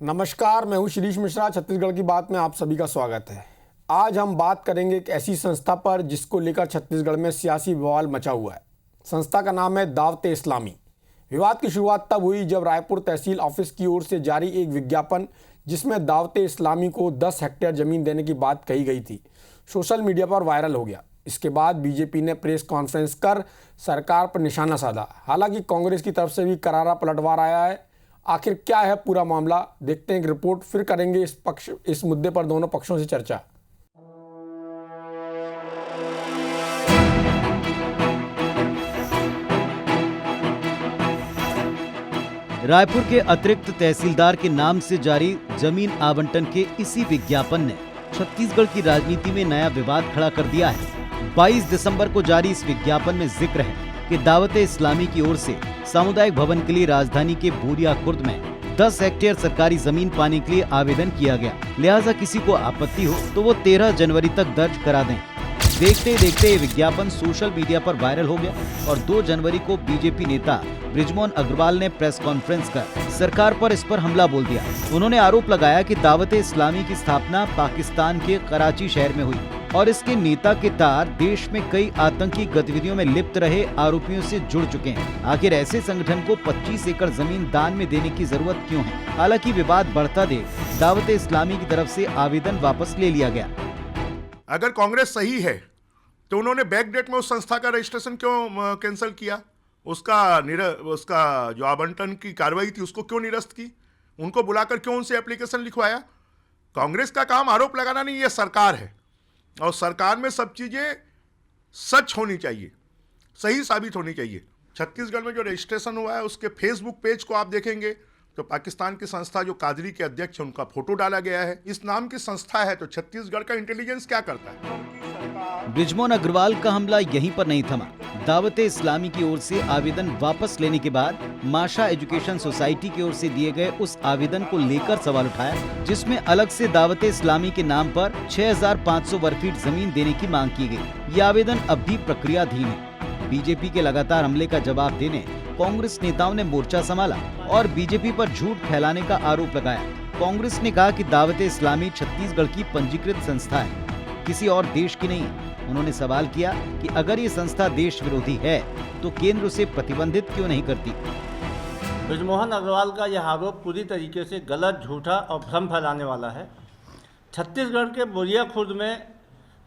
नमस्कार, मैं हूं शिरीष मिश्रा। छत्तीसगढ़ की बात में आप सभी का स्वागत है। आज हम बात करेंगे एक ऐसी संस्था पर जिसको लेकर छत्तीसगढ़ में सियासी बवाल मचा हुआ है। संस्था का नाम है दावते इस्लामी। विवाद की शुरुआत तब हुई जब रायपुर तहसील ऑफिस की ओर से जारी एक विज्ञापन जिसमें दावते इस्लामी को 10 हेक्टेयर जमीन देने की बात कही गई थी, सोशल मीडिया पर वायरल हो गया। इसके बाद बीजेपी ने प्रेस कॉन्फ्रेंस कर सरकार पर निशाना साधा। हालांकि कांग्रेस की तरफ से भी करारा पलटवार आया है। आखिर क्या है पूरा मामला, देखते हैं एक रिपोर्ट, फिर करेंगे इस मुद्दे पर दोनों पक्षों से चर्चा। रायपुर के अतिरिक्त तहसीलदार के नाम से जारी जमीन आवंटन के इसी विज्ञापन ने छत्तीसगढ़ की राजनीति में नया विवाद खड़ा कर दिया है। 22 दिसंबर को जारी इस विज्ञापन में जिक्र है कि दावते इस्लामी की ओर से सामुदायिक भवन के लिए राजधानी के बोरिया खुर्द में 10 हेक्टेयर सरकारी जमीन पाने के लिए आवेदन किया गया। लिहाजा किसी को आपत्ति हो तो वो 13 जनवरी तक दर्ज करा दें। देखते ही देखते ये विज्ञापन सोशल मीडिया पर वायरल हो गया और 2 जनवरी को बीजेपी नेता बृजमोहन अग्रवाल ने प्रेस कॉन्फ्रेंस कर सरकार पर इस पर हमला बोल दिया। उन्होंने आरोप लगाया कि दावते इस्लामी की स्थापना पाकिस्तान के कराची शहर में हुई और इसके नेता के तार देश में कई आतंकी गतिविधियों में लिप्त रहे आरोपियों से जुड़ चुके हैं। आखिर ऐसे संगठन को 25 एकड़ जमीन दान में देने की जरूरत क्यों है? हालांकि विवाद बढ़ता देख दावते इस्लामी की तरफ से आवेदन वापस ले लिया गया। अगर कांग्रेस सही है तो उन्होंने बैक डेट में उस संस्था का रजिस्ट्रेशन क्यों कैंसिल किया? उसका जो आवंटन की कार्रवाई थी उसको क्यों निरस्त की? उनको बुलाकर क्यों उनसे एप्लीकेशन लिखवाया? कांग्रेस का काम आरोप लगाना नहीं, ये सरकार है और सरकार में सब चीज़ें सच होनी चाहिए, सही साबित होनी चाहिए। छत्तीसगढ़ में जो रजिस्ट्रेशन हुआ है उसके फेसबुक पेज को आप देखेंगे तो पाकिस्तान की संस्था जो कादरी के अध्यक्ष है उनका फोटो डाला गया है। इस नाम की संस्था है तो छत्तीसगढ़ का इंटेलिजेंस क्या करता है? बृजमोहन अग्रवाल का हमला यहीं पर नहीं थमा। दावते इस्लामी की ओर से आवेदन वापस लेने के बाद माशा एजुकेशन सोसाइटी की ओर से दिए गए उस आवेदन को लेकर सवाल उठाया जिसमें अलग से दावते इस्लामी के नाम पर 6500 वर्ग फीट जमीन देने की मांग की गई। ये आवेदन अब भी प्रक्रियाधीन है। बीजेपी के लगातार हमले का जवाब देने कांग्रेस नेताओं ने मोर्चा संभाला और बीजेपी पर झूठ फैलाने का आरोप लगाया। कांग्रेस ने कहा कि दावते इस्लामी छत्तीसगढ़ की पंजीकृत संस्था है, किसी और देश की नहीं है। उन्होंने सवाल किया कि अगर ये संस्था देश विरोधी है तो केंद्र उसे प्रतिबंधित क्यों नहीं करती? बृजमोहन अग्रवाल का यह आरोप पूरी तरीके से गलत, झूठा और भ्रम फैलाने वाला है। छत्तीसगढ़ के बोरिया खुर्द में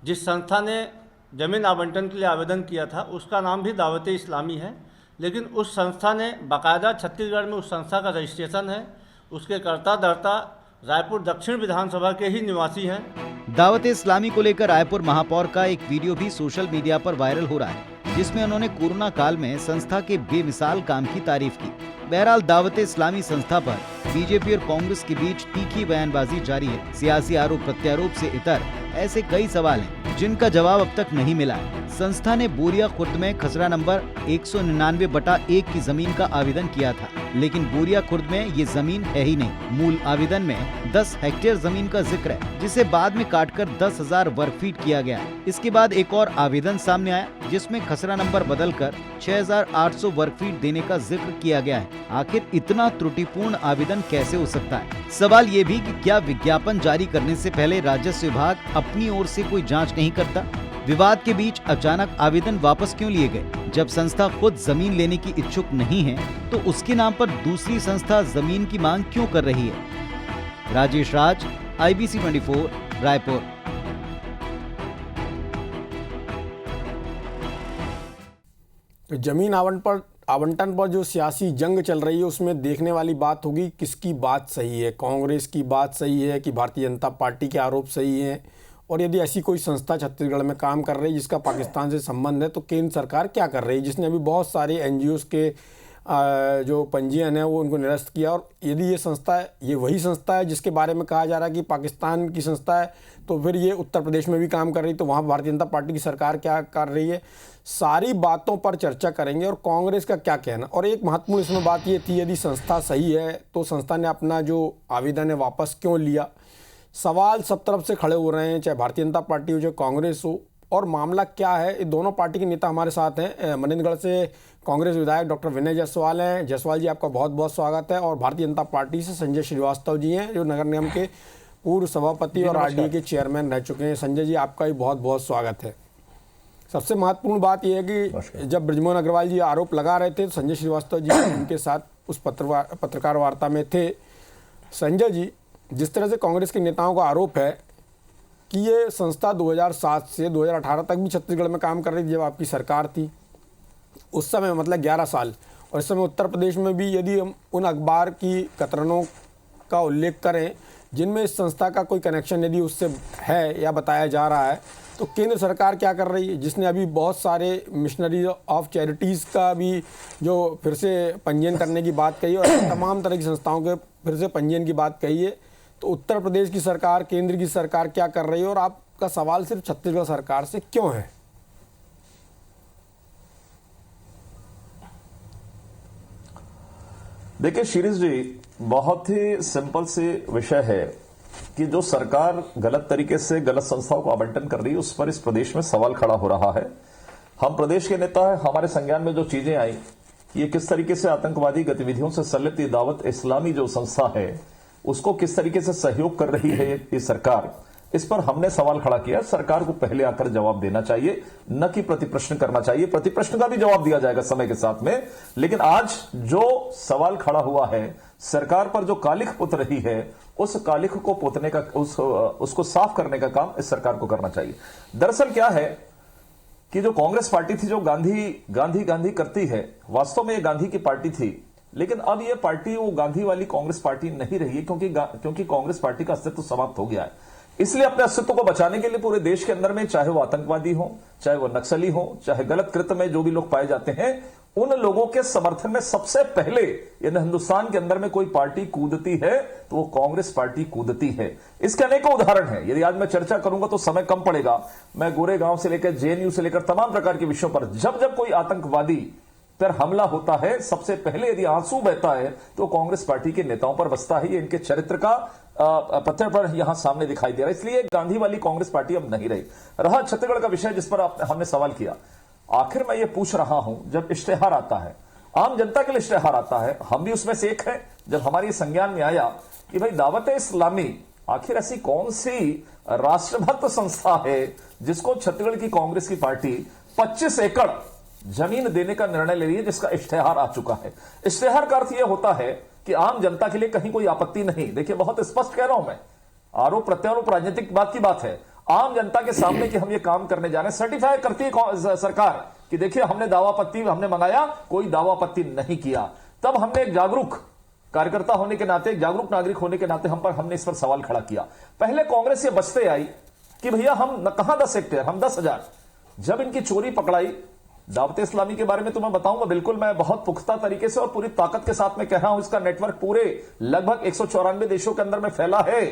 जिस संस्था ने जमीन आवंटन के लिए आवेदन किया था उसका नाम भी दावते इस्लामी है, लेकिन उस संस्था ने बाकायदा छत्तीसगढ़ में उस संस्था का रजिस्ट्रेशन है। उसके कर्ता धर्ता रायपुर दक्षिण विधानसभा के ही निवासी हैं। दावते इस्लामी को लेकर रायपुर महापौर का एक वीडियो भी सोशल मीडिया पर वायरल हो रहा है जिसमें उन्होंने कोरोना काल में संस्था के बेमिसाल काम की तारीफ की। बहरहाल दावते इस्लामी संस्था पर बीजेपी और कांग्रेस के बीच तीखी बयानबाजी जारी है। सियासी आरोप प्रत्यारोप से इतर ऐसे कई सवाल हैं जिनका जवाब अब तक नहीं मिला है। संस्था ने बोरिया खुर्द में खसरा नंबर 199/1 की जमीन का आवेदन किया था, लेकिन बोरिया खुर्द में ये जमीन है ही नहीं। मूल आवेदन में 10 हेक्टेयर जमीन का जिक्र है जिसे बाद में काटकर 10,000 वर्ग फीट किया गया। इसके बाद एक और आवेदन सामने आया जिसमें खसरा नंबर बदलकर 6,800 वर्ग फीट देने का जिक्र किया गया है। आखिर इतना त्रुटिपूर्ण आवेदन कैसे हो सकता है? सवाल ये भी कि क्या विज्ञापन जारी करने से पहले राजस्व विभाग अपनी ओर से कोई जांच नहीं करता? विवाद के बीच अचानक आवेदन वापस क्यों लिए गए? जब संस्था खुद जमीन लेने की इच्छुक नहीं है तो उसके नाम पर दूसरी संस्था जमीन की मांग क्यों कर रही है? राजेश राज, IBC 24, रायपुर। तो जमीन आवंटन पर जो सियासी जंग चल रही है उसमें देखने वाली बात होगी किसकी बात सही है। कांग्रेस की बात सही है कि भारतीय जनता पार्टी के आरोप सही है? और यदि ऐसी कोई संस्था छत्तीसगढ़ में काम कर रही है जिसका पाकिस्तान से संबंध है तो केंद्र सरकार क्या कर रही है, जिसने अभी बहुत सारे NGOs के जो पंजीयन है वो उनको निरस्त किया? और यदि ये वही संस्था है जिसके बारे में कहा जा रहा है कि पाकिस्तान की संस्था है तो फिर ये उत्तर प्रदेश में भी काम कर रही, तो वहाँ भारतीय जनता पार्टी की सरकार क्या कर रही है? सारी बातों पर चर्चा करेंगे और कांग्रेस का क्या कहना। और एक महत्वपूर्ण इसमें बात ये थी, यदि संस्था सही है तो संस्था ने अपना जो आवेदन है वापस क्यों लिया? सवाल सब तरफ से खड़े हो रहे हैं, चाहे भारतीय जनता पार्टी हो चाहे कांग्रेस हो। और मामला क्या है। ये दोनों पार्टी के नेता हमारे साथ हैं। मनिंदगढ़ से कांग्रेस विधायक डॉक्टर विनय जायसवाल हैं। जायसवाल जी, आपका बहुत बहुत स्वागत है। और भारतीय जनता पार्टी से संजय श्रीवास्तव जी हैं, जो नगर निगम के पूर्व सभापति और आरडीए के चेयरमैन रह चुके हैं। संजय जी, आपका भी बहुत बहुत स्वागत है। सबसे महत्वपूर्ण बात यह है कि जब बृजमोहन अग्रवाल जी आरोप लगा रहे थे तो संजय श्रीवास्तव जी उनके साथ उस पत्रकार वार्ता में थे। संजय जी, जिस तरह से कांग्रेस के नेताओं का आरोप है कि ये संस्था 2007 से 2018 तक भी छत्तीसगढ़ में काम कर रही थी, जब आपकी सरकार थी उस समय, मतलब 11 साल, और इस समय उत्तर प्रदेश में भी यदि हम उन अखबार की कतरनों का उल्लेख करें जिनमें इस संस्था का कोई कनेक्शन यदि उससे है या बताया जा रहा है, तो केंद्र सरकार क्या कर रही है, जिसने अभी बहुत सारे मिशनरी ऑफ चैरिटीज़ का भी जो फिर से पंजीयन करने की बात कही और तमाम तरह की संस्थाओं के फिर से पंजीयन की बात कही है। तो उत्तर प्रदेश की सरकार, केंद्र की सरकार क्या कर रही है, और आपका सवाल सिर्फ छत्तीसगढ़ सरकार से क्यों है? देखिए शीरीष जी, बहुत ही सिंपल सी विषय है कि जो सरकार गलत तरीके से गलत संस्थाओं को आवंटन कर रही है उस पर इस प्रदेश में सवाल खड़ा हो रहा है। हम प्रदेश के नेता हैं, हमारे संज्ञान में जो चीजें आई, ये किस तरीके से आतंकवादी गतिविधियों से संलिप्त दावत इस्लामी जो संस्था है उसको किस तरीके से सहयोग कर रही है ये सरकार, इस पर हमने सवाल खड़ा किया। सरकार को पहले आकर जवाब देना चाहिए, न कि प्रतिप्रश्न करना चाहिए। प्रतिप्रश्न का भी जवाब दिया जाएगा समय के साथ में, लेकिन आज जो सवाल खड़ा हुआ है, सरकार पर जो कालिख पुत रही है, उस कालिख को पोतने का, उसको साफ करने का काम इस सरकार को करना चाहिए। दरअसल क्या है कि जो कांग्रेस पार्टी थी, जो गांधी करती है, वास्तव में ये गांधी की पार्टी थी, लेकिन अब ये पार्टी वो गांधी वाली कांग्रेस पार्टी नहीं रही है, क्योंकि कांग्रेस पार्टी का अस्तित्व समाप्त हो गया है। इसलिए अपने अस्तित्व को बचाने के लिए पूरे देश के अंदर में, चाहे वो आतंकवादी हो, चाहे वो नक्सली हो, चाहे गलत कृत्य में जो भी लोग पाए जाते हैं, उन लोगों के समर्थन में सबसे पहले यदि हिंदुस्तान के अंदर में कोई पार्टी कूदती है तो वो कांग्रेस पार्टी कूदती है। इसके अनेकों उदाहरण हैं। यदि आज मैं चर्चा करूंगा तो समय कम पड़ेगा। मैं गोरेगांव से लेकर जेएनयू से लेकर तमाम प्रकार के विषयों पर जब कोई आतंकवादी पर हमला होता है, सबसे पहले यदि आंसू बहता है तो कांग्रेस पार्टी के नेताओं पर बसता है। ये इनके चरित्र का पत्थर पर यहां सामने दिखाई दे रहा है। इसलिए गांधी वाली कांग्रेस पार्टी अब नहीं रही। रहा छत्तीसगढ़ का विषय जिस पर हमने सवाल किया, आखिर मैं ये पूछ रहा हूं, जब इश्तेहार आता है, आम जनता के लिए इश्तेहार आता है, हम भी उसमें से एक है, जब हमारी संज्ञान में आया कि भाई दावत इस्लामी आखिर ऐसी कौन सी राष्ट्रभक्त संस्था है जिसको छत्तीसगढ़ की कांग्रेस की पार्टी 25 एकड़ जमीन देने का निर्णय ले रही है, जिसका इश्तेहार आ चुका है। इश्तेहार का अर्थ यह होता है कि आम जनता के लिए कहीं कोई आपत्ति नहीं। देखिए बहुत स्पष्ट कह रहा हूं मैं, आरोप प्रत्यारोप राजनीतिक बात की बात है। आम जनता के सामने कि हम ये काम करने जा रहे हैं, सर्टिफाई करती है सरकार कि देखिए हमने दावापत्ति हमने मंगाया, कोई दावापत्ति नहीं किया। तब हमने एक जागरूक कार्यकर्ता होने के नाते, एक जागरूक नागरिक होने के नाते हमने इस पर सवाल खड़ा किया। पहले कांग्रेस ये बचते आई कि भैया हम कहां 10 हेक्टेयर, हम 10,000। जब इनकी चोरी पकड़ाई, दावत इस्लामी के बारे में तो मैं बताऊंगा, बिल्कुल मैं बहुत पुख्ता तरीके से और पूरी ताकत के साथ में कह रहा हूं। इसका नेटवर्क पूरे लगभग 194 देशों के अंदर में फैला है।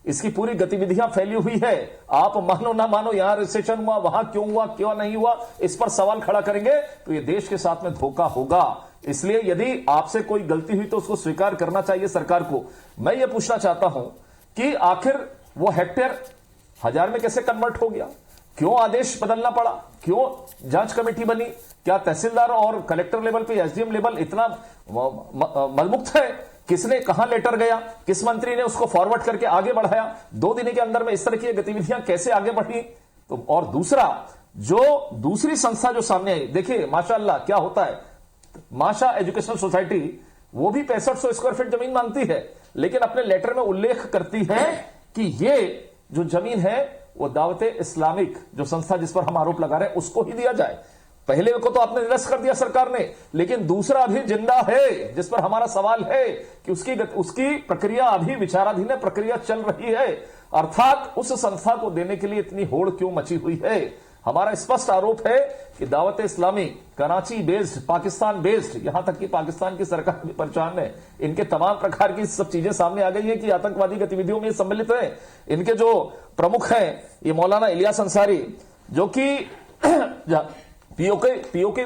इसकी पूरी गतिविधियां फैली हुई है। आप मानो ना मानो, यहां रिसेशन हुआ, वहां क्यों हुआ, क्यों नहीं हुआ, इस पर सवाल खड़ा करेंगे तो ये देश के साथ में धोखा होगा। इसलिए यदि आपसे कोई गलती हुई तो उसको स्वीकार करना चाहिए सरकार को। मैं ये पूछना चाहता हूं कि आखिर वो हेक्टेयर 1000 में कैसे कन्वर्ट हो गया, क्यों आदेश बदलना पड़ा, क्यों जांच कमेटी बनी, क्या तहसीलदार और कलेक्टर लेवल पे, एसडीएम लेवल इतना मलमुक्त है, किसने कहां लेटर गया, किस मंत्री ने उसको फॉरवर्ड करके आगे बढ़ाया, 2 दिन के अंदर में इस तरह की गतिविधियां कैसे आगे बढ़ी। तो और दूसरा, जो दूसरी संस्था जो सामने आई, देखिए माशाअल्लाह क्या होता है, माशा एजुकेशनल सोसाइटी वो भी 6500 स्क्वायर फीट जमीन मांगती है, लेकिन अपने लेटर में उल्लेख करती है कि ये जो जमीन है वो दावते इस्लामिक जो संस्था जिस पर हम आरोप लगा रहे हैं उसको ही दिया जाए। पहले को तो आपने निरस्त कर दिया सरकार ने, लेकिन दूसरा अभी जिंदा है जिस पर हमारा सवाल है कि उसकी प्रक्रिया अभी विचाराधीन है, प्रक्रिया चल रही है। अर्थात उस संस्था को देने के लिए इतनी होड़ क्यों मची हुई है। हमारा स्पष्ट आरोप है कि दावत इस्लामी कराची बेस्ड, पाकिस्तान बेस्ड, यहां तक कि पाकिस्तान की सरकार भी परेशान है। इनके तमाम प्रकार की सब चीजें सामने आ गई है कि आतंकवादी गतिविधियों में सम्मिलित है। इनके जो प्रमुख हैं ये मौलाना इलियास अंसारी, जो कि पीओके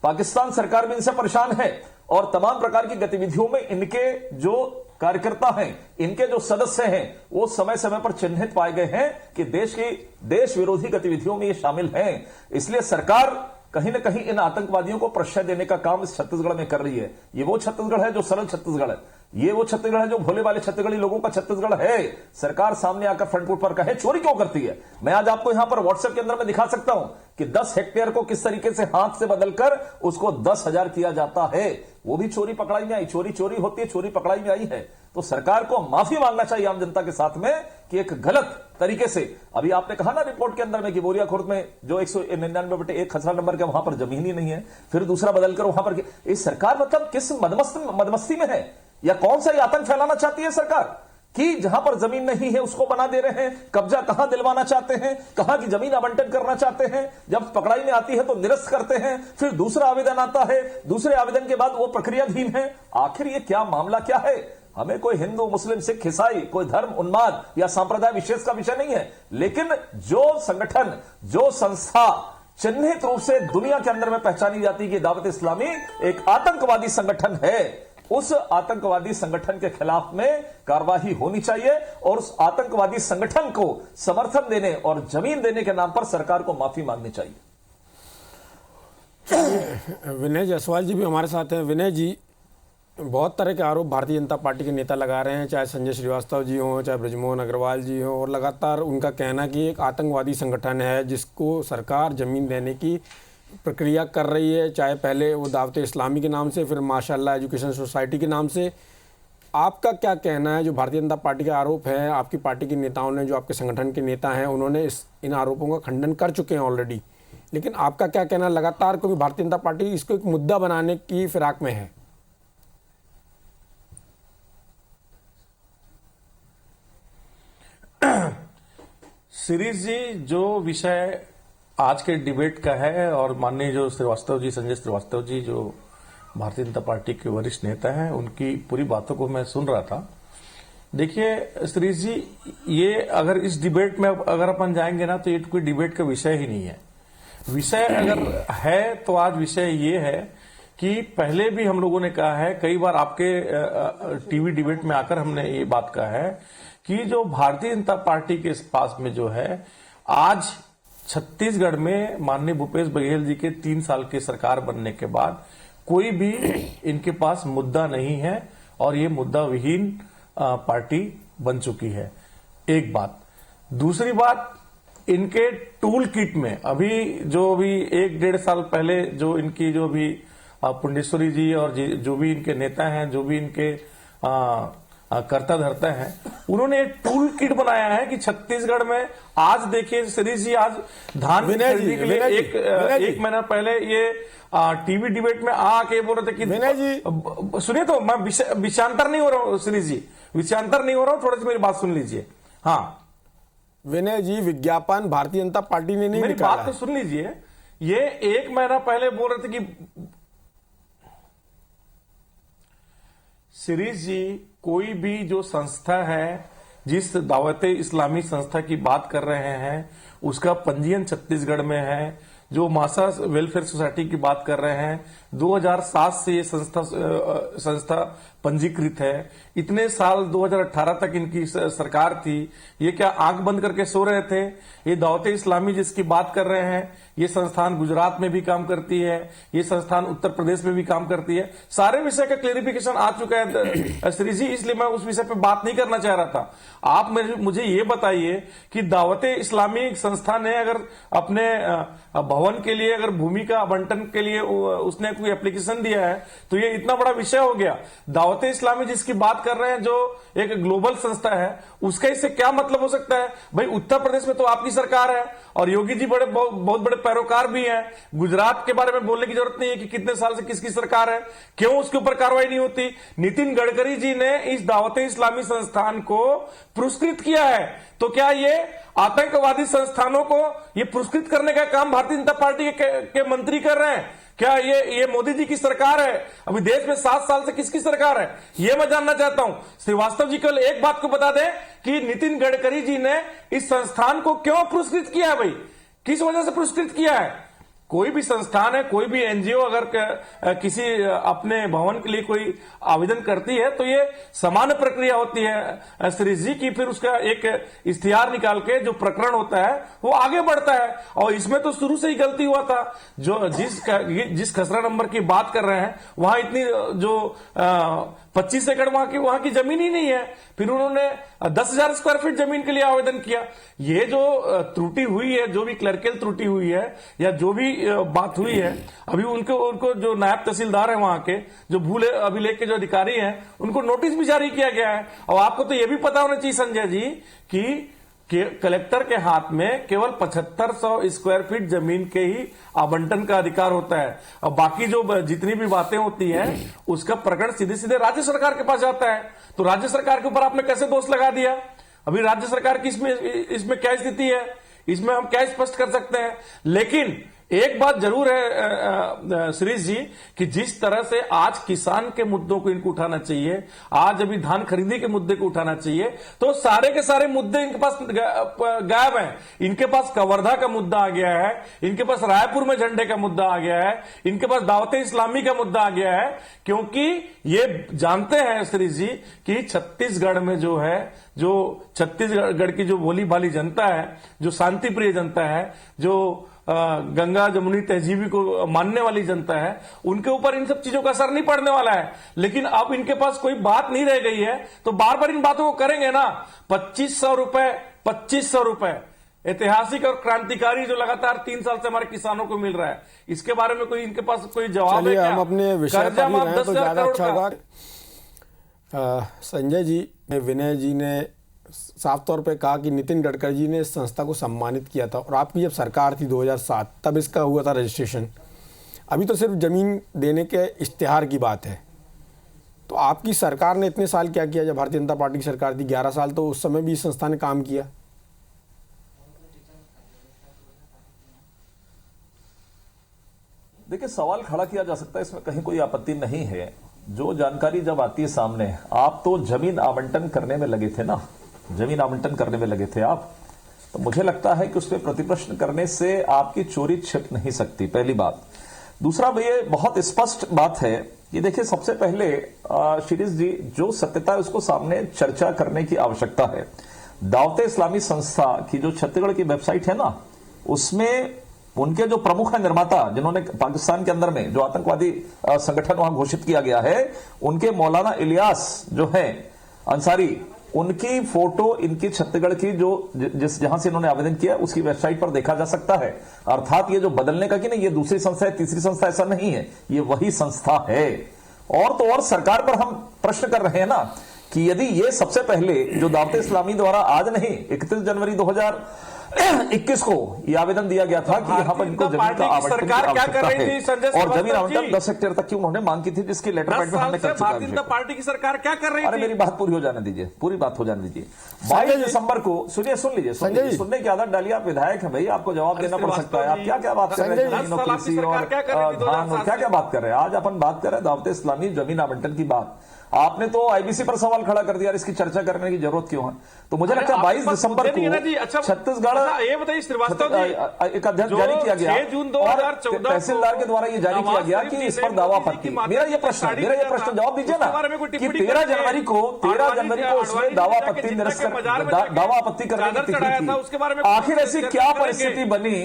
पाकिस्तान सरकार भी इनसे परेशान है और तमाम प्रकार की गतिविधियों में इनके जो कार्यकर्ता हैं, इनके जो सदस्य हैं, वो समय समय पर चिन्हित पाए गए हैं कि देश विरोधी गतिविधियों में ये शामिल हैं। इसलिए सरकार कहीं ना कहीं इन आतंकवादियों को प्रश्रय देने का काम इस छत्तीसगढ़ में कर रही है। ये वो छत्तीसगढ़ है जो सरल छत्तीसगढ़ है, ये वो छत्तीसगढ़ है जो भोले वाले छत्तीसगढ़ी लोगों का छत्तीसगढ़ है। सरकार सामने आकर फ्रंट फुट पर कहे चोरी क्यों करती है। मैं आज आपको यहां पर व्हाट्सएप के अंदर में दिखा सकता हूं कि 10 हेक्टेयर को किस तरीके से हाथ से बदलकर उसको 10,000 किया जाता है। वो भी चोरी पकड़ाई में आई, चोरी होती है, चोरी पकड़ाई में आई है। तो सरकार को माफी मांगना चाहिए आम जनता के साथ में कि एक गलत तरीके से, अभी आपने कहा ना रिपोर्ट के अंदर में कि बोरिया खुर्द में जो 199/1 खसरा नंबर के वहां पर जमीन ही नहीं है, फिर दूसरा बदलकर वहां पर इस सरकार मतलब किस मदमस्ती में है, या कौन सा आतंक फैलाना चाहती है सरकार कि जहां पर जमीन नहीं है उसको बना दे रहे हैं, कब्जा कहां दिलवाना चाहते हैं, कहां की जमीन आवंटन करना चाहते हैं, जब पकड़ाई में आती है तो निरस्त करते हैं, फिर दूसरा आवेदन आता है, दूसरे आवेदन के बाद वो प्रक्रियाधीन है। आखिर ये क्या मामला क्या है। हमें कोई हिंदू, मुस्लिम, सिख, ईसाई, कोई धर्म, उन्माद या सांप्रदाय विशेष का विषय नहीं है, लेकिन जो संगठन, जो संस्था चिन्हित रूप से दुनिया के अंदर में पहचानी जाती है कि दावत इस्लामी एक आतंकवादी संगठन है, उस आतंकवादी संगठन के खिलाफ में कार्रवाई होनी चाहिए और उस आतंकवादी संगठन को समर्थन देने और जमीन देने के नाम पर सरकार को माफी मांगनी चाहिए। विनय जायसवाल जी भी हमारे साथ हैं। विनय जी, बहुत तरह के आरोप भारतीय जनता पार्टी के नेता लगा रहे हैं, चाहे संजय श्रीवास्तव जी हों, चाहे बृजमोहन अग्रवाल जी हों, और लगातार उनका कहना कि एक आतंकवादी संगठन है जिसको सरकार ज़मीन देने की प्रक्रिया कर रही है, चाहे पहले वो दावत इस्लामी के नाम से, फिर माशाअल्लाह एजुकेशन सोसाइटी के नाम से। आपका क्या कहना है जो भारतीय जनता पार्टी का आरोप है? आपकी पार्टी के नेताओं ने, जो आपके संगठन के नेता हैं, उन्होंने इन आरोपों का खंडन कर चुके हैं ऑलरेडी, लेकिन आपका क्या कहना? लगातार क्योंकि भारतीय जनता पार्टी इसको एक मुद्दा बनाने की फिराक में है। सीरीज जी, जो विषय आज के डिबेट का है और माननीय जो श्रीवास्तव जी, संजय श्रीवास्तव जी, जो भारतीय जनता पार्टी के वरिष्ठ नेता हैं, उनकी पूरी बातों को मैं सुन रहा था। देखिए सीरीज जी, ये अगर इस डिबेट में अगर अपन जाएंगे ना तो ये कोई डिबेट का विषय ही नहीं है। विषय अगर है तो आज विषय ये है कि पहले भी हम लोगों ने कहा है, कई बार आपके टीवी डिबेट में आकर हमने ये बात कहा है कि जो भारतीय जनता पार्टी के पास में जो है, आज छत्तीसगढ़ में माननीय भूपेश बघेल जी के 3 साल की सरकार बनने के बाद कोई भी इनके पास मुद्दा नहीं है और ये मुद्दा विहीन पार्टी बन चुकी है। एक बात। दूसरी बात, इनके टूल किट में अभी जो भी 1-1.5 साल पहले जो इनकी जो भी पुंडेश्वरी जी और जो भी इनके नेता हैं, जो भी इनके करता धरता है, उन्होंने एक टूल किट बनाया है कि छत्तीसगढ़ में आज देखिए सीरीज जी, आज धान खरीदने के लिए एक महीना पहले ये टीवी डिबेट में आके बोल रहे थे कि विनय जी सुनिए तो, मैं विषयांतर नहीं हो रहा हूँ सीरीज जी, विषयांतर नहीं हो रहा हूँ, थोड़ी सी मेरी बात सुन लीजिए। हाँ विनय जी, विज्ञापन भारतीय जनता पार्टी ने नहीं मेरी निकाला। बात तो सुन लीजिए। ये 1 महीना पहले बोल रहे थे कि सीरीज जी, कोई भी जो संस्था है, जिस दावत इस्लामी संस्था की बात कर रहे हैं, उसका पंजीयन छत्तीसगढ़ में है। जो मासा वेलफेयर सोसाइटी की बात कर रहे हैं, 2007 से ये संस्था पंजीकृत है। इतने साल 2018 तक इनकी सरकार थी। ये क्या आंख बंद करके सो रहे थे? ये दावत इस्लामी जिसकी बात कर रहे हैं, ये संस्थान गुजरात में भी काम करती है, ये संस्थान उत्तर प्रदेश में भी काम करती है। सारे विषय का क्लेरिफिकेशन आ चुका है श्री जी, इसलिए मैं उस विषय पे बात नहीं करना चाह रहा था। आप मुझे ये बताइए कि दावत इस्लामी संस्था ने अगर अपने भवन के लिए अगर भूमि का आवंटन के लिए उसने कोई एप्लीकेशन दिया है तो ये इतना बड़ा विषय हो गया। दावत इस्लामी जिसकी बात कर रहे हैं, जो एक ग्लोबल संस्था है, उसका इससे क्या मतलब हो सकता है? भाई उत्तर प्रदेश में तो आपकी सरकार है और योगी जी बहुत बड़े पैरोकार भी हैं। गुजरात के बारे में बोलने की जरूरत नहीं है कि कितने साल से किसकी सरकार है, क्यों उसके ऊपर कार्रवाई नहीं होती। नितिन गडकरी जी ने इस दावत इस्लामी संस्थान को पुरस्कृत किया है, तो क्या ये आतंकवादी संस्थानों को ये पुरस्कृत करने का काम भारतीय जनता पार्टी के मंत्री कर रहे हैं? क्या ये मोदी जी की सरकार है? अभी देश में 7 साल से किसकी सरकार है, ये मैं जानना चाहता हूं। श्रीवास्तव जी केवल एक बात को बता दें कि नितिन गडकरी जी ने इस संस्थान को क्यों पुरस्कृत किया है? भाई किस वजह से पुरस्कृत किया है? कोई भी संस्थान है, कोई भी एनजीओ अगर किसी अपने भवन के लिए कोई आवेदन करती है तो ये सामान्य प्रक्रिया होती है श्रीज जी की, फिर उसका एक इश्तिहार निकाल के जो प्रकरण होता है वो आगे बढ़ता है। और इसमें तो शुरू से ही गलती हुआ था। जो जिस खसरा नंबर की बात कर रहे हैं वहां इतनी जो 25 एकड़ वहां की जमीन ही नहीं है, फिर उन्होंने 10,000 स्क्वायर फीट जमीन के लिए आवेदन किया। ये जो त्रुटि हुई है, जो भी क्लर्कल त्रुटि हुई है या जो भी बात हुई है, अभी उनको जो नायब तहसीलदार है वहां के, जो भू अभिलेख के जो अधिकारी हैं, उनको नोटिस भी जारी किया गया है। और आपको तो यह भी पता होना चाहिए संजय जी कि कलेक्टर के हाथ में केवल 7500 स्क्वायर फीट जमीन के ही आवंटन का अधिकार होता है, और बाकी जो जितनी भी बातें होती हैं उसका प्रकरण सीधे सीधे राज्य सरकार के पास जाता है। तो राज्य सरकार के ऊपर आपने कैसे दोष लगा दिया? अभी राज्य सरकार की इसमें क्या स्थिति है, इसमें हम क्या स्पष्ट कर सकते हैं? लेकिन एक बात जरूर है श्रीज जी कि जिस तरह से आज किसान के मुद्दों को इनको उठाना चाहिए, आज अभी धान खरीदी के मुद्दे को उठाना चाहिए, तो सारे के सारे मुद्दे इनके पास गायब हैं। इनके पास कवर्धा का मुद्दा आ गया है, इनके पास रायपुर में झंडे का मुद्दा आ गया है, इनके पास दावते इस्लामी का मुद्दा आ गया है, क्योंकि ये जानते हैं श्रीज जी कि छत्तीसगढ़ में जो है, जो छत्तीसगढ़ की जो भोली भाली जनता है, जो शांति प्रिय जनता है, जो गंगा जमुनी तहजीबी को मानने वाली जनता है, उनके ऊपर इन सब चीजों का असर नहीं पड़ने वाला है। लेकिन अब इनके पास कोई बात नहीं रह गई है तो बार बार इन बातों को करेंगे ना। 2500 रुपए ऐतिहासिक और क्रांतिकारी जो लगातार 3 साल से हमारे किसानों को मिल रहा है, इसके बारे में कोई इनके पास कोई जवाब है क्या? हम अपने विषय पर ही रहें तो ज्यादा अच्छा होगा। संजय जी, विनय जी ने साफ तौर पे कहा कि नितिन गडकरी जी ने इस संस्था को सम्मानित किया था, और आपकी जब सरकार थी 2007 तब इसका हुआ था रजिस्ट्रेशन। अभी तो सिर्फ ज़मीन देने के इश्तिहार की बात है। तो आपकी सरकार ने इतने साल क्या किया? जब भारतीय जनता पार्टी की सरकार थी 11 साल, तो उस समय भी इस संस्था ने काम किया। देखिए, सवाल खड़ा किया जा सकता है, इसमें कहीं कोई आपत्ति नहीं है। जो जानकारी जब आती है सामने, आप तो जमीन आवंटन करने में लगे थे ना, जमीन आवंटन करने में लगे थे आप, तो मुझे लगता है कि उसमें प्रतिप्रश्न करने से आपकी चोरी छिप नहीं सकती, पहली बात। दूसरा, ये बहुत स्पष्ट बात है कि देखिए, सबसे पहले शिरीष जी, जो सत्यता है उसको सामने चर्चा करने की आवश्यकता है। दावते इस्लामी संस्था की जो छत्तीसगढ़ की वेबसाइट है ना, उसमें उनके जो प्रमुख है निर्माता, जिन्होंने पाकिस्तान के अंदर में जो आतंकवादी संगठन वहां घोषित किया गया है, उनके मौलाना इलियास जो है अंसारी, उनकी फोटो इनकी छत्तीसगढ़ की जो जहां से इन्होंने आवेदन किया उसकी वेबसाइट पर देखा जा सकता है। अर्थात ये जो बदलने का कि नहीं ये दूसरी संस्था है, तीसरी संस्था, ऐसा नहीं है, ये वही संस्था है। और तो और सरकार पर हम प्रश्न कर रहे हैं ना कि यदि ये सबसे पहले जो दावते इस्लामी द्वारा आज नहीं 31 जनवरी 2021 को ये आवेदन दिया गया था कि यहाँ पर इनको जमीन का आवंटन की आवश्यकता है, और जमीन आवंटन 10 हेक्टेयर तक की उन्होंने मांग की थी, जिसकी लेटर पैड में हमने कर चुका है। भारतीय जनता पार्टी की सरकार क्या कर रही थी? अरे मेरी बात पूरी हो जाने दीजिए, पूरी बात हो जाने दीजिए। 22 दिसंबर को सुन लीजिए, सुनने की आदत डालिए। आप विधायक हैं भाई, आपको जवाब देना पड़ सकता है। आप क्या क्या बात कर रहे हैं, जमीन और कृषि और धान और क्या क्या बात कर रहे हैं? आज अपन बात कर रहे हैं दावते इस्लामी जमीन आवंटन की बात। आपने तो आईबीसी पर सवाल खड़ा कर दिया, इसकी चर्चा करने की जरूरत क्यों है? तो मुझे लगता है 22 दिसंबर को छत्तीसगढ़ ये बताइए श्रीवास्तव जी, एक अध्यक्ष जारी किया गया, 6 जून 2014 तहसीलदार के द्वारा ये जारी किया गया कि इस पर दावा आपत्ति। मेरा ये प्रश्न जवाब दीजिए ना कि 13 जनवरी को उसने दावा आपत्ति करने की तिथि थी। आखिर ऐसी क्या परिस्थिति बनी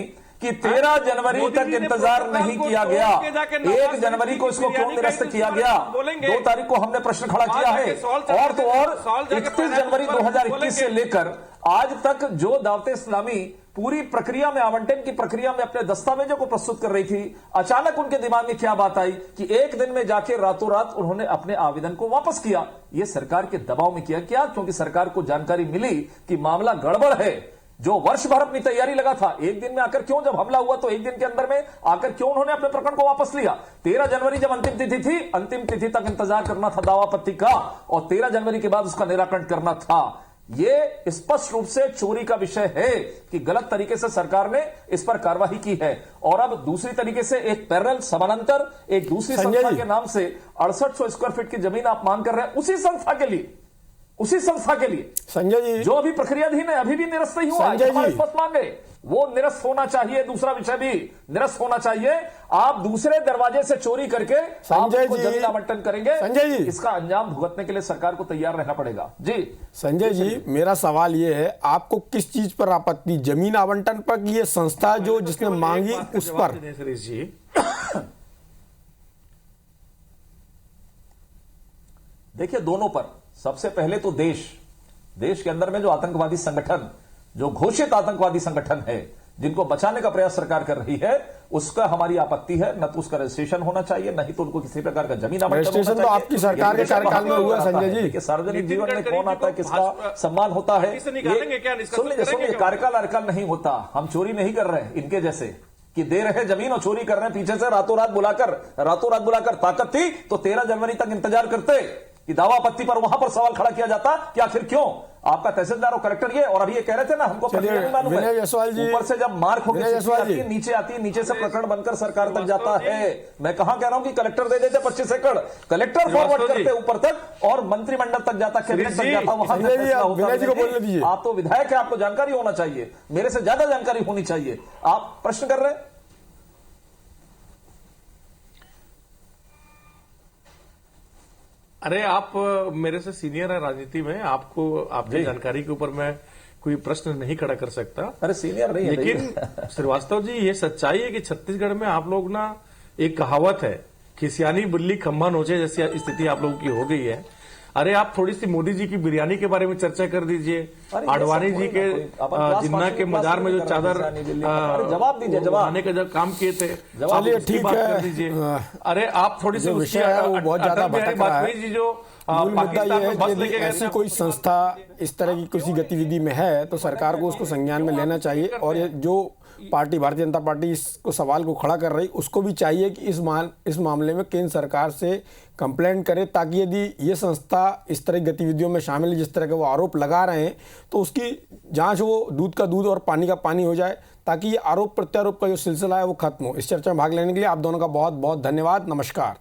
कि 13 जनवरी तक इंतजार नहीं किया गया? 1 जनवरी को इसको क्यों निरस्त किया गया? 2 तारीख को हमने प्रश्न खड़ा किया है। और तो और 31 जनवरी 2021 से लेकर आज तक जो दावते इस्लामी पूरी प्रक्रिया में, आवंटन की प्रक्रिया में अपने दस्तावेजों को प्रस्तुत कर रही थी, अचानक उनके दिमाग में क्या बात आई कि एक दिन में जाके रातों रात उन्होंने अपने आवेदन को वापस किया? ये सरकार के दबाव में किया क्या? क्योंकि सरकार को जानकारी मिली कि मामला गड़बड़ है। जो वर्ष भर अपनी तैयारी लगा था, एक दिन में आकर क्यों, जब हमला हुआ तो एक दिन के अंदर में आकर क्यों उन्होंने अपने प्रकरण को वापस लिया? 13 जनवरी जब अंतिम तिथि थी, अंतिम तिथि तक इंतजार करना था दावा आपत्ति का, और 13 जनवरी के बाद उसका निराकरण करना था। यह स्पष्ट रूप से चोरी का विषय है कि गलत तरीके से सरकार ने इस पर कार्रवाई की है। और अब दूसरी तरीके से एक पैरेलल, समानांतर एक दूसरी संस्था के नाम से 6800 स्क्वायर फीट की जमीन आप मांग कर रहे हैं उसी संस्था के लिए, उसी संस्था के लिए। संजय जी, जो अभी प्रक्रियाधीन है, अभी भी निरस्त नहीं हुआ, संजय जी, स्पष्ट मांगे। वो निरस्त होना चाहिए। दूसरा विषय भी निरस्त होना चाहिए। आप दूसरे दरवाजे से चोरी करके आप उनको जमीन आवंटन करेंगे, संजय जी, इसका अंजाम भुगतने के लिए सरकार को तैयार रहना पड़ेगा। जी संजय जी, मेरा सवाल ये है, आपको किस चीज पर आपत्ति, जमीन आवंटन पर कि ये संस्था जो जिसने मांगी उस पर? जी देखिए, दोनों पर। सबसे पहले तो देश के अंदर में जो आतंकवादी संगठन, जो घोषित आतंकवादी संगठन है, जिनको बचाने का प्रयास सरकार कर रही है, उसका हमारी आपत्ति है। न तो उसका रजिस्ट्रेशन होना चाहिए, नहीं तो उनको किसी प्रकार का जमीन आवंटन होना चाहिए। तो आपकी सरकार के कार्यकाल में हुआ संजय जी। कि सार्वजनिक जीवन में कौन आता है, किसका सम्मान होता है, सुन लीजिए, कार्यकाल नहीं होता। हम चोरी नहीं कर रहे इनके जैसे कि दे रहे जमीन और चोरी कर रहे हैं पीछे से रातों रात बुलाकर। ताकत थी तो 13 जनवरी तक इंतजार करते कि दावा आपत्ति पर वहां पर सवाल खड़ा किया जाता कि आखिर क्यों आपका तहसीलदार और कलेक्टर ये, और अभी ये कह रहे थे ना हमको प्रक्रिया नहीं मालूम है। ऊपर से जब मार्क होकर नीचे आती है, नीचे से प्रकरण बनकर सरकार तक जाता है। मैं कहां कह रहा हूं कि कलेक्टर दे देते 25 एकड़, कलेक्टर फॉरवर्ड करते ऊपर तक और मंत्रिमंडल तक जाता, कैबिनेट तक जाता, वहां आप तो विधायक है, आपको जानकारी होना चाहिए, मेरे से ज्यादा जानकारी होनी चाहिए। आप प्रश्न कर रहे हैं। अरे आप मेरे से सीनियर है राजनीति में, आपको आपकी जानकारी के ऊपर मैं कोई प्रश्न नहीं खड़ा कर सकता। अरे सीनियर नहीं है, लेकिन श्रीवास्तव जी ये सच्चाई है कि छत्तीसगढ़ में आप लोग ना, एक कहावत है, खिसियानी बिल्ली खंभा नोचे जैसी स्थिति आप लोगों की हो गई है। अरे आप थोड़ी सी मोदी जी की बिरयानी के बारे में चर्चा कर दीजिए, आडवाणी जी के जिन्ना के मजार में जो चादर जवाब दीजिए, जवाब आने का जब काम किए थे, चलिए ठीक बात है, कर दीजिए। अरे आप थोड़ी सी विषय है वो बहुत ज्यादा भटक रहा है। जी जो मूल मुद्दा ये है कि यदि ऐसी कोई संस्था इस तरह की किसी गतिविधि में है तो सरकार को उसको संज्ञान में लेना चाहिए, और ये जो पार्टी भारतीय जनता पार्टी इसको सवाल को खड़ा कर रही, उसको भी चाहिए कि इस मामले में केंद्र सरकार से कंप्लेंट करे, ताकि यदि ये संस्था इस तरह की गतिविधियों में शामिल है, जिस तरह के वो आरोप लगा रहे हैं, तो उसकी जांच वो दूध का दूध और पानी का पानी हो जाए, ताकि ये आरोप प्रत्यारोप का जो सिलसिला है वो खत्म हो। इस चर्चा में भाग लेने के लिए आप दोनों का बहुत बहुत धन्यवाद। नमस्कार।